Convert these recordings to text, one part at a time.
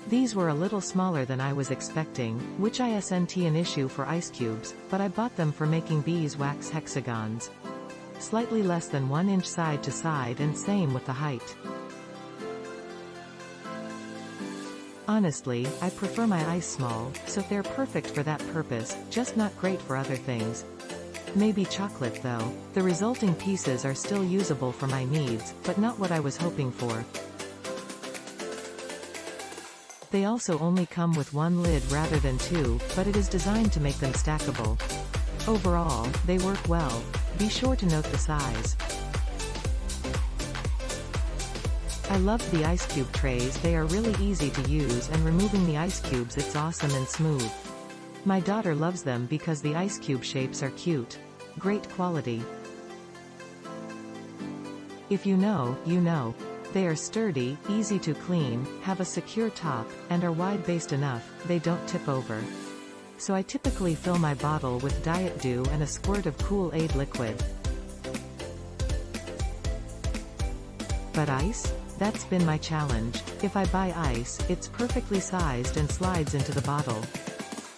These were a little smaller than I was expecting, which isn't an issue for ice cubes, but I bought them for making beeswax hexagons. Slightly less than 1 inch side to side, and same with the height. Honestly, I prefer my ice small, so they're perfect for that purpose, just not great for other things. Maybe chocolate though. The resulting pieces are still usable for my needs, but not what I was hoping for. They also only come with 1 lid rather than 2, but it is designed to make them stackable. Overall, they work well. Be sure to note the size. I loved the ice cube trays. They are really easy to use, and removing the ice cubes, it's awesome and smooth. My daughter loves them because the ice cube shapes are cute. Great quality. If you know, you know. They are sturdy, easy to clean, have a secure top, and are wide-based enough, they don't tip over. So I typically fill my bottle with Diet Dew and a squirt of Kool-Aid liquid. But ice? That's been my challenge. If I buy ice, it's perfectly sized and slides into the bottle.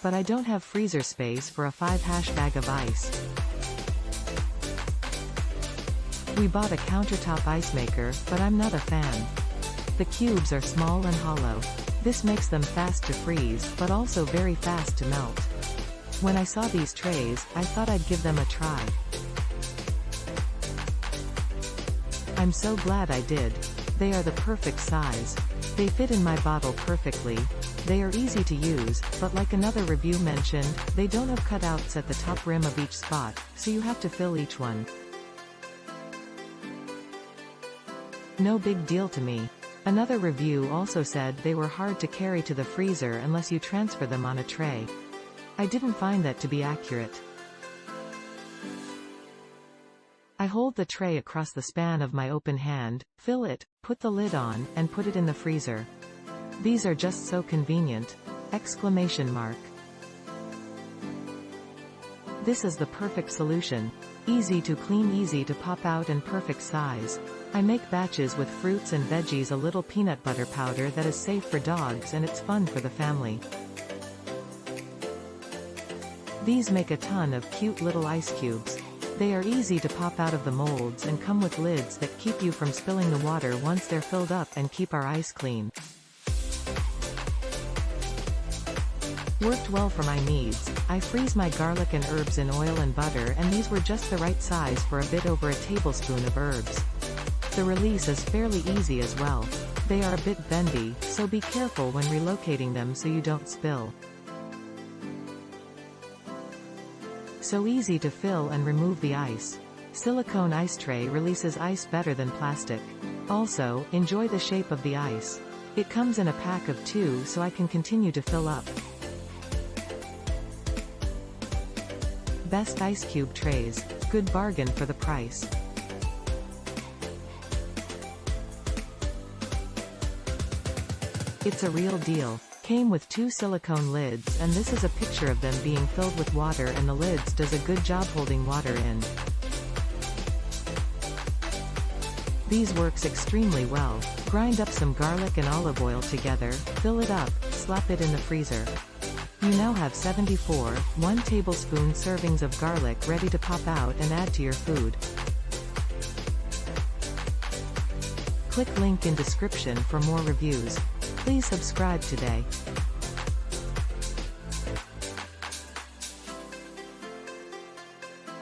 But I don't have freezer space for a 5 bag of ice. We bought a countertop ice maker, but I'm not a fan. The cubes are small and hollow. This makes them fast to freeze, but also very fast to melt. When I saw these trays, I thought I'd give them a try. I'm so glad I did. They are the perfect size. They fit in my bottle perfectly. They are easy to use, but like another review mentioned, they don't have cutouts at the top rim of each spot, so you have to fill each one. No big deal to me. Another review also said they were hard to carry to the freezer unless you transfer them on a tray. I didn't find that to be accurate. I hold the tray across the span of my open hand, fill it, put the lid on, and put it in the freezer. These are just so convenient! Exclamation mark. This is the perfect solution. Easy to clean, easy to pop out, and perfect size. I make batches with fruits and veggies, a little peanut butter powder that is safe for dogs, and it's fun for the family. These make a ton of cute little ice cubes. They are easy to pop out of the molds and come with lids that keep you from spilling the water once they're filled up and keep our ice clean. Worked well for my needs. I freeze my garlic and herbs in oil and butter, and these were just the right size for a bit over a tablespoon of herbs. The release is fairly easy as well. They are a bit bendy, so be careful when relocating them so you don't spill. So easy to fill and remove the ice. Silicone ice tray releases ice better than plastic. Also, enjoy the shape of the ice. It comes in a pack of 2, so I can continue to fill up. Best ice cube trays. Good bargain for the price. It's a real deal. Came with 2 silicone lids, and this is a picture of them being filled with water, and the lids does a good job holding water in. These works extremely well. Grind up some garlic and olive oil together, fill it up, slap it in the freezer. You now have 74, 1 tablespoon servings of garlic ready to pop out and add to your food. Click link in description for more reviews. Please subscribe today.